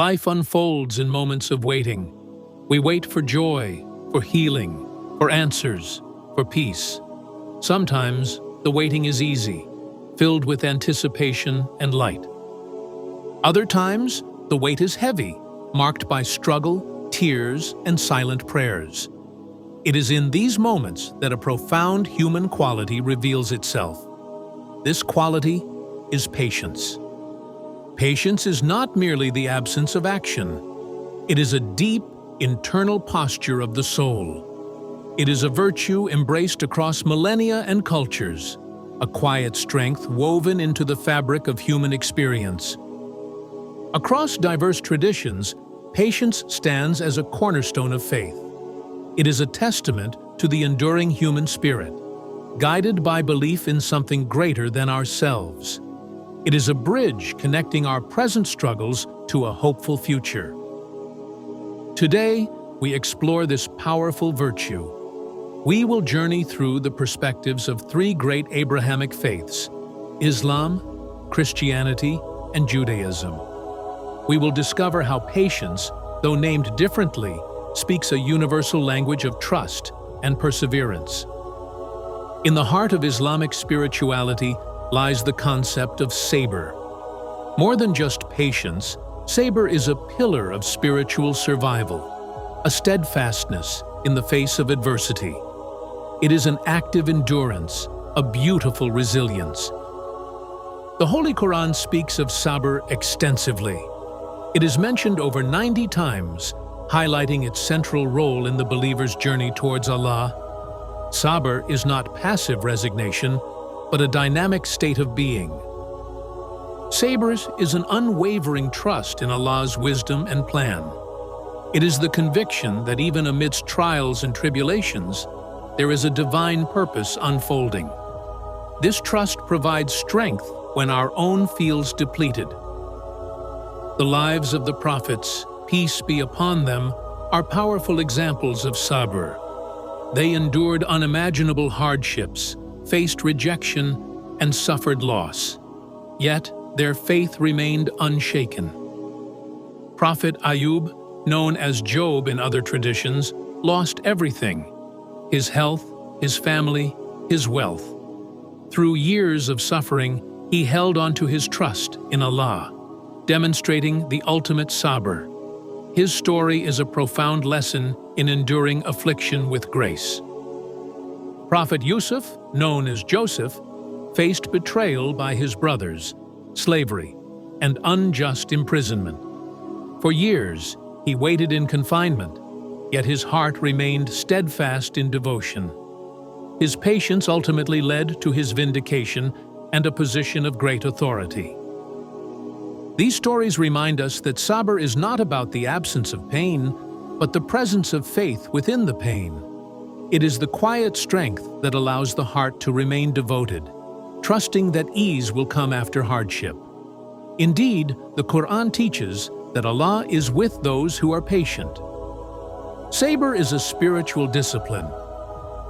Life unfolds in moments of waiting. We wait for joy, for healing, for answers, for peace. Sometimes the waiting is easy, filled with anticipation and light. Other times, the wait is heavy, marked by struggle, tears, and silent prayers. It is in these moments that a profound human quality reveals itself. This quality is patience. Patience is not merely the absence of action. It is a deep, internal posture of the soul. It is a virtue embraced across millennia and cultures, a quiet strength woven into the fabric of human experience. Across diverse traditions, patience stands as a cornerstone of faith. It is a testament to the enduring human spirit, guided by belief in something greater than ourselves. It is a bridge connecting our present struggles to a hopeful future. Today, we explore this powerful virtue. We will journey through the perspectives of three great Abrahamic faiths: Islam, Christianity, and Judaism. We will discover how patience, though named differently, speaks a universal language of trust and perseverance. In the heart of Islamic spirituality lies the concept of sabr. More than just patience, sabr is a pillar of spiritual survival, a steadfastness in the face of adversity. It is an active endurance, a beautiful resilience. The Holy Quran speaks of sabr extensively. It is mentioned over 90 times, highlighting its central role in the believer's journey towards Allah. Sabr is not passive resignation, but a dynamic state of being. Sabr is an unwavering trust in Allah's wisdom and plan. It is the conviction that even amidst trials and tribulations, there is a divine purpose unfolding. This trust provides strength when our own feels depleted. The lives of the prophets, peace be upon them, are powerful examples of sabr. They endured unimaginable hardships, faced rejection, and suffered loss. Yet, their faith remained unshaken. Prophet Ayyub, known as Job in other traditions, lost everything: his health, his family, his wealth. Through years of suffering, he held on to his trust in Allah, demonstrating the ultimate sabr. His story is a profound lesson in enduring affliction with grace. Prophet Yusuf, known as Joseph, faced betrayal by his brothers, slavery, and unjust imprisonment. For years, he waited in confinement, yet his heart remained steadfast in devotion. His patience ultimately led to his vindication and a position of great authority. These stories remind us that sabr is not about the absence of pain, but the presence of faith within the pain. It is the quiet strength that allows the heart to remain devoted, trusting that ease will come after hardship. Indeed, the Quran teaches that Allah is with those who are patient. Sabr is a spiritual discipline.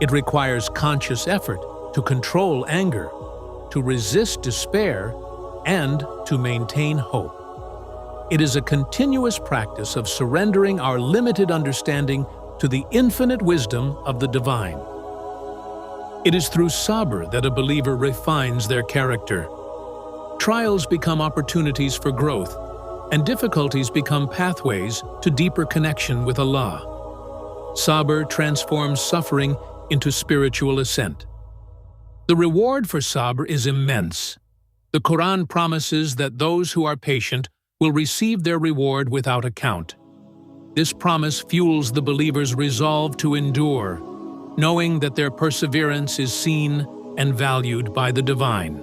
It requires conscious effort to control anger, to resist despair, and to maintain hope. It is a continuous practice of surrendering our limited understanding to the infinite wisdom of the divine. It is through sabr that a believer refines their character. Trials become opportunities for growth, and difficulties become pathways to deeper connection with Allah. Sabr transforms suffering into spiritual ascent. The reward for sabr is immense. The Quran promises that those who are patient will receive their reward without account. This promise fuels the believer's resolve to endure, knowing that their perseverance is seen and valued by the divine.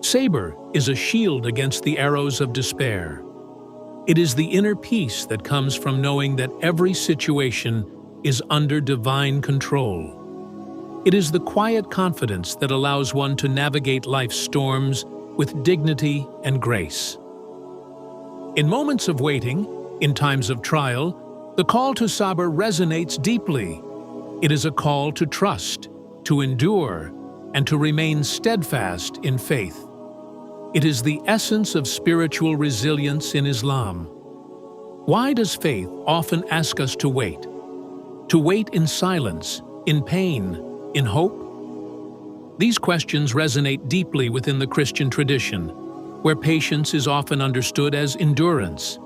Sabr is a shield against the arrows of despair. It is the inner peace that comes from knowing that every situation is under divine control. It is the quiet confidence that allows one to navigate life's storms with dignity and grace. In moments of waiting, in times of trial, the call to sabr resonates deeply. It is a call to trust, to endure, and to remain steadfast in faith. It is the essence of spiritual resilience in Islam. Why does faith often ask us to wait? To wait in silence, in pain, in hope? These questions resonate deeply within the Christian tradition, where patience is often understood as endurance.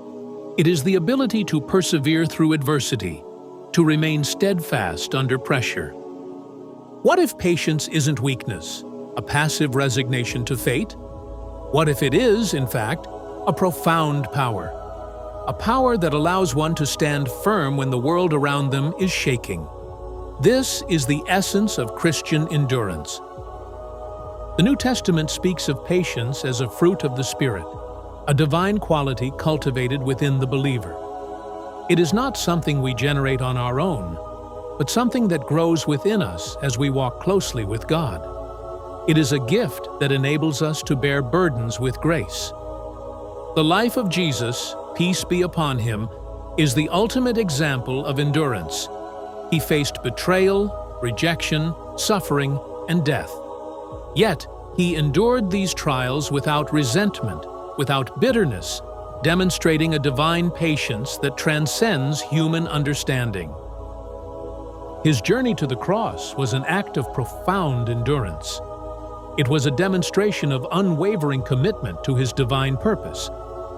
It is the ability to persevere through adversity, to remain steadfast under pressure. What if patience isn't weakness, a passive resignation to fate? What if it is, in fact, a profound power? A power that allows one to stand firm when the world around them is shaking. This is the essence of Christian endurance. The New Testament speaks of patience as a fruit of the Spirit, a divine quality cultivated within the believer. It is not something we generate on our own, but something that grows within us as we walk closely with God. It is a gift that enables us to bear burdens with grace. The life of Jesus, peace be upon him, is the ultimate example of endurance. He faced betrayal, rejection, suffering, and death. Yet, he endured these trials without resentment, without bitterness, demonstrating a divine patience that transcends human understanding. His journey to the cross was an act of profound endurance. It was a demonstration of unwavering commitment to his divine purpose,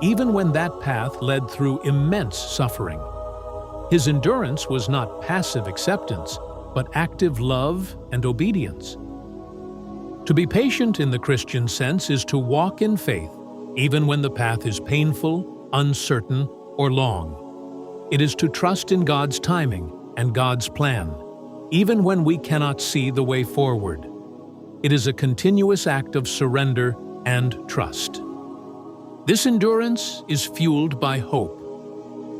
even when that path led through immense suffering. His endurance was not passive acceptance, but active love and obedience. To be patient in the Christian sense is to walk in faith, even when the path is painful, uncertain, or long. It is to trust in God's timing and God's plan, even when we cannot see the way forward. It is a continuous act of surrender and trust. This endurance is fueled by hope.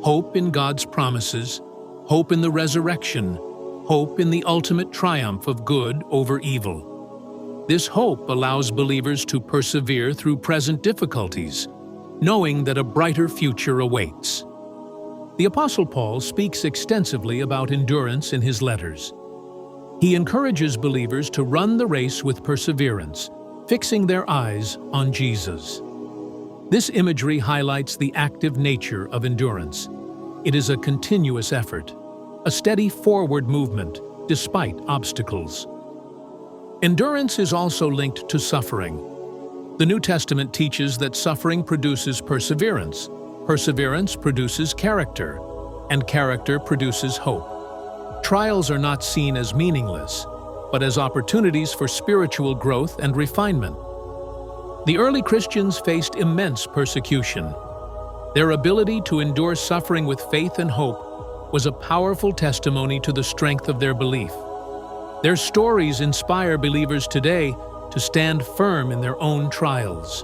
Hope in God's promises, hope in the resurrection, hope in the ultimate triumph of good over evil. This hope allows believers to persevere through present difficulties, knowing that a brighter future awaits. The Apostle Paul speaks extensively about endurance in his letters. He encourages believers to run the race with perseverance, fixing their eyes on Jesus. This imagery highlights the active nature of endurance. It is a continuous effort, a steady forward movement despite obstacles. Endurance is also linked to suffering. The New Testament teaches that suffering produces perseverance, perseverance produces character, and character produces hope. Trials are not seen as meaningless, but as opportunities for spiritual growth and refinement. The early Christians faced immense persecution. Their ability to endure suffering with faith and hope was a powerful testimony to the strength of their belief. Their stories inspire believers today to stand firm in their own trials.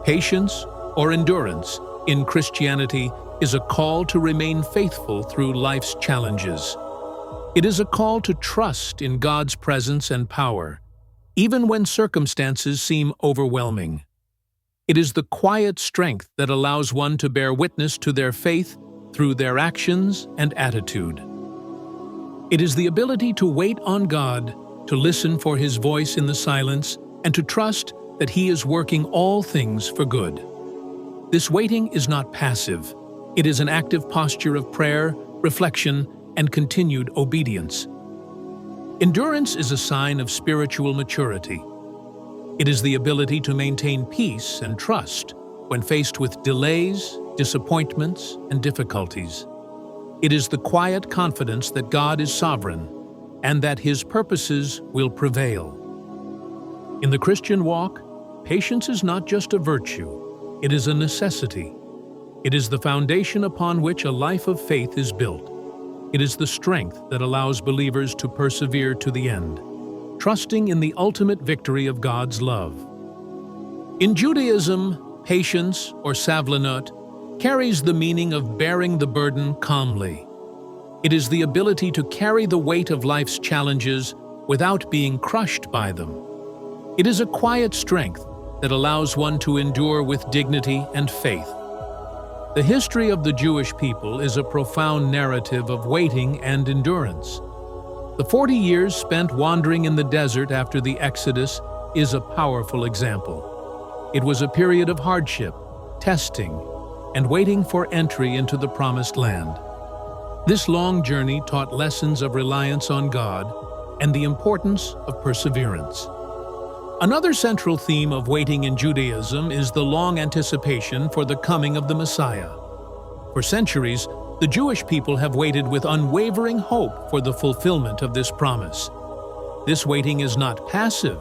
Patience, or endurance, in Christianity is a call to remain faithful through life's challenges. It is a call to trust in God's presence and power, even when circumstances seem overwhelming. It is the quiet strength that allows one to bear witness to their faith through their actions and attitude. It is the ability to wait on God, to listen for His voice in the silence, and to trust that He is working all things for good. This waiting is not passive. It is an active posture of prayer, reflection, and continued obedience. Endurance is a sign of spiritual maturity. It is the ability to maintain peace and trust when faced with delays, disappointments, and difficulties. It is the quiet confidence that God is sovereign and that His purposes will prevail. In the Christian walk, patience is not just a virtue, it is a necessity. It is the foundation upon which a life of faith is built. It is the strength that allows believers to persevere to the end, trusting in the ultimate victory of God's love. In Judaism, patience, or savlanut, carries the meaning of bearing the burden calmly. It is the ability to carry the weight of life's challenges without being crushed by them. It is a quiet strength that allows one to endure with dignity and faith. The history of the Jewish people is a profound narrative of waiting and endurance. The 40 years spent wandering in the desert after the Exodus is a powerful example. It was a period of hardship, testing, and waiting for entry into the Promised Land. This long journey taught lessons of reliance on God and the importance of perseverance. Another central theme of waiting in Judaism is the long anticipation for the coming of the Messiah. For centuries, the Jewish people have waited with unwavering hope for the fulfillment of this promise. This waiting is not passive.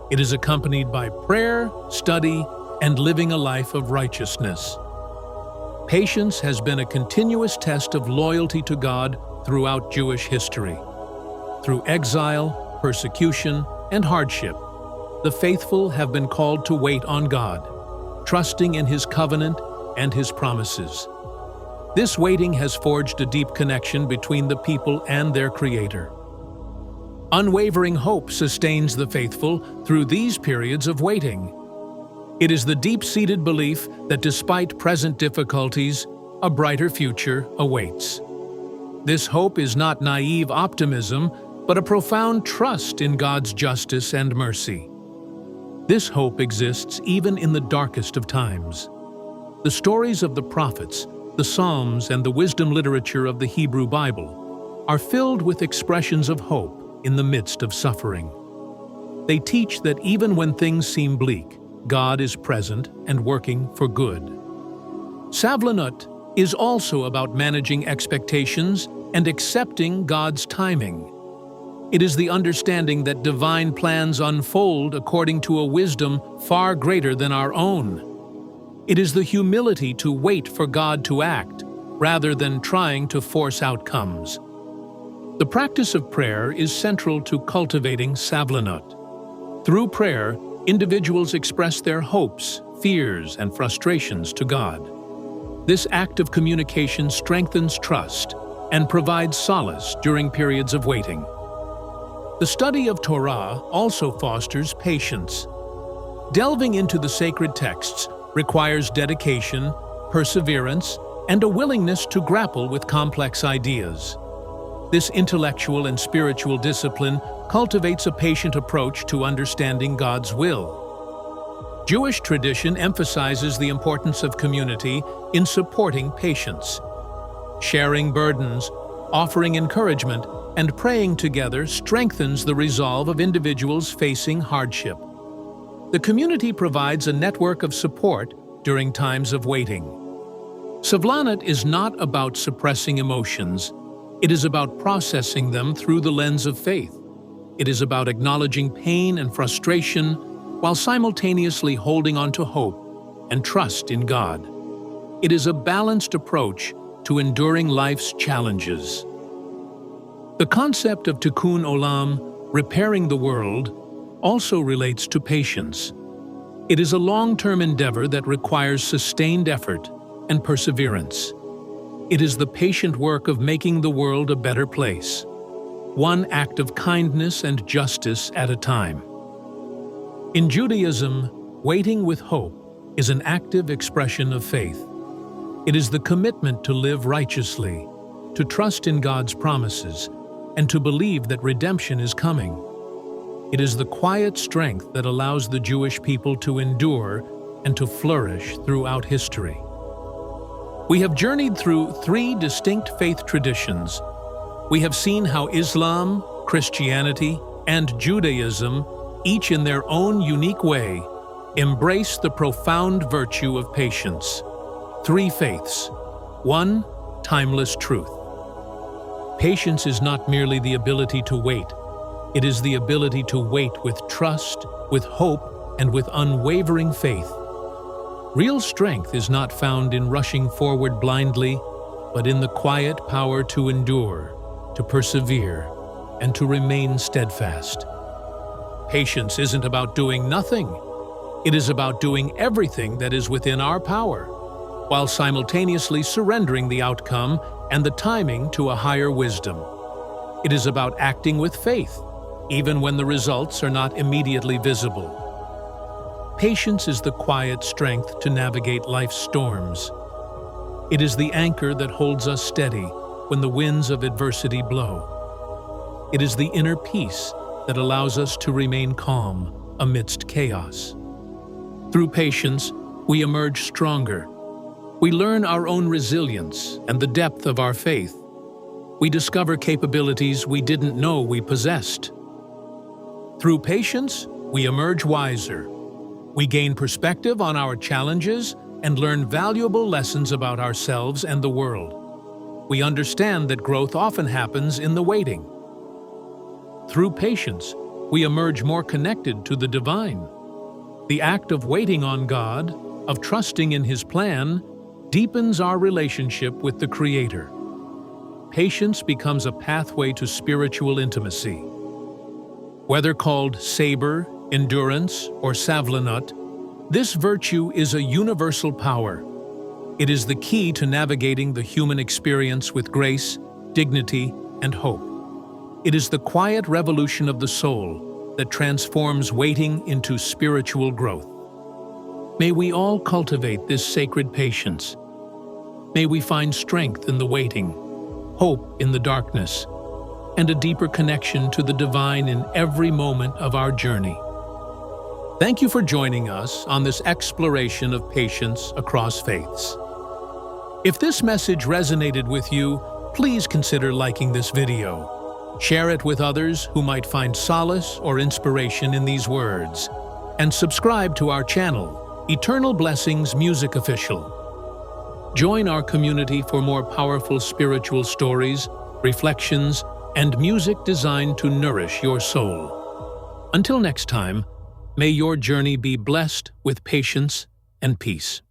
It is accompanied by prayer, study, and living a life of righteousness. Patience has been a continuous test of loyalty to God throughout Jewish history. Through exile, persecution, and hardship, the faithful have been called to wait on God, trusting in His covenant and His promises. This waiting has forged a deep connection between the people and their Creator. Unwavering hope sustains the faithful through these periods of waiting. It is the deep-seated belief that despite present difficulties, a brighter future awaits. This hope is not naive optimism, but a profound trust in God's justice and mercy. This hope exists even in the darkest of times. The stories of the prophets, the Psalms, and the wisdom literature of the Hebrew Bible are filled with expressions of hope in the midst of suffering. They teach that even when things seem bleak, God is present and working for good. Savlanut is also about managing expectations and accepting God's timing. It is the understanding that divine plans unfold according to a wisdom far greater than our own. It is the humility to wait for God to act, rather than trying to force outcomes. The practice of prayer is central to cultivating Savlanut. Through prayer, individuals express their hopes, fears, and frustrations to God. This act of communication strengthens trust and provides solace during periods of waiting. The study of Torah also fosters patience. Delving into the sacred texts requires dedication, perseverance, and a willingness to grapple with complex ideas. This intellectual and spiritual discipline cultivates a patient approach to understanding God's will. Jewish tradition emphasizes the importance of community in supporting patience. Sharing burdens, offering encouragement, and praying together strengthens the resolve of individuals facing hardship. The community provides a network of support during times of waiting. Savlanut is not about suppressing emotions. It is about processing them through the lens of faith. It is about acknowledging pain and frustration while simultaneously holding on to hope and trust in God. It is a balanced approach to enduring life's challenges. The concept of tikkun olam, repairing the world, also relates to patience. It is a long-term endeavor that requires sustained effort and perseverance. It is the patient work of making the world a better place, one act of kindness and justice at a time. In Judaism, waiting with hope is an active expression of faith. It is the commitment to live righteously, to trust in God's promises, and to believe that redemption is coming. It is the quiet strength that allows the Jewish people to endure and to flourish throughout history. We have journeyed through 3 distinct faith traditions. We have seen how Islam, Christianity, and Judaism, each in their own unique way, embrace the profound virtue of patience. 3 faiths. 1. Timeless truth. Patience is not merely the ability to wait. It is the ability to wait with trust, with hope, and with unwavering faith. Real strength is not found in rushing forward blindly, but in the quiet power to endure, to persevere, and to remain steadfast. Patience isn't about doing nothing. It is about doing everything that is within our power, while simultaneously surrendering the outcome and the timing to a higher wisdom. It is about acting with faith, even when the results are not immediately visible. Patience is the quiet strength to navigate life's storms. It is the anchor that holds us steady when the winds of adversity blow. It is the inner peace that allows us to remain calm amidst chaos. Through patience, we emerge stronger. We learn our own resilience and the depth of our faith. We discover capabilities we didn't know we possessed. Through patience, we emerge wiser. We gain perspective on our challenges and learn valuable lessons about ourselves and the world. We understand that growth often happens in the waiting. Through patience, we emerge more connected to the divine. The act of waiting on God, of trusting in His plan, deepens our relationship with the Creator. Patience becomes a pathway to spiritual intimacy. Whether called Sabr, endurance, or savlanut, this virtue is a universal power. It is the key to navigating the human experience with grace, dignity, and hope. It is the quiet revolution of the soul that transforms waiting into spiritual growth. May we all cultivate this sacred patience. May we find strength in the waiting, hope in the darkness, and a deeper connection to the divine in every moment of our journey. Thank you for joining us on this exploration of patience across faiths. If this message resonated with you, please consider liking this video. Share it with others who might find solace or inspiration in these words. And subscribe to our channel, Eternal Blessings Music Official. Join our community for more powerful spiritual stories, reflections, and music designed to nourish your soul. Until next time, may your journey be blessed with patience and peace.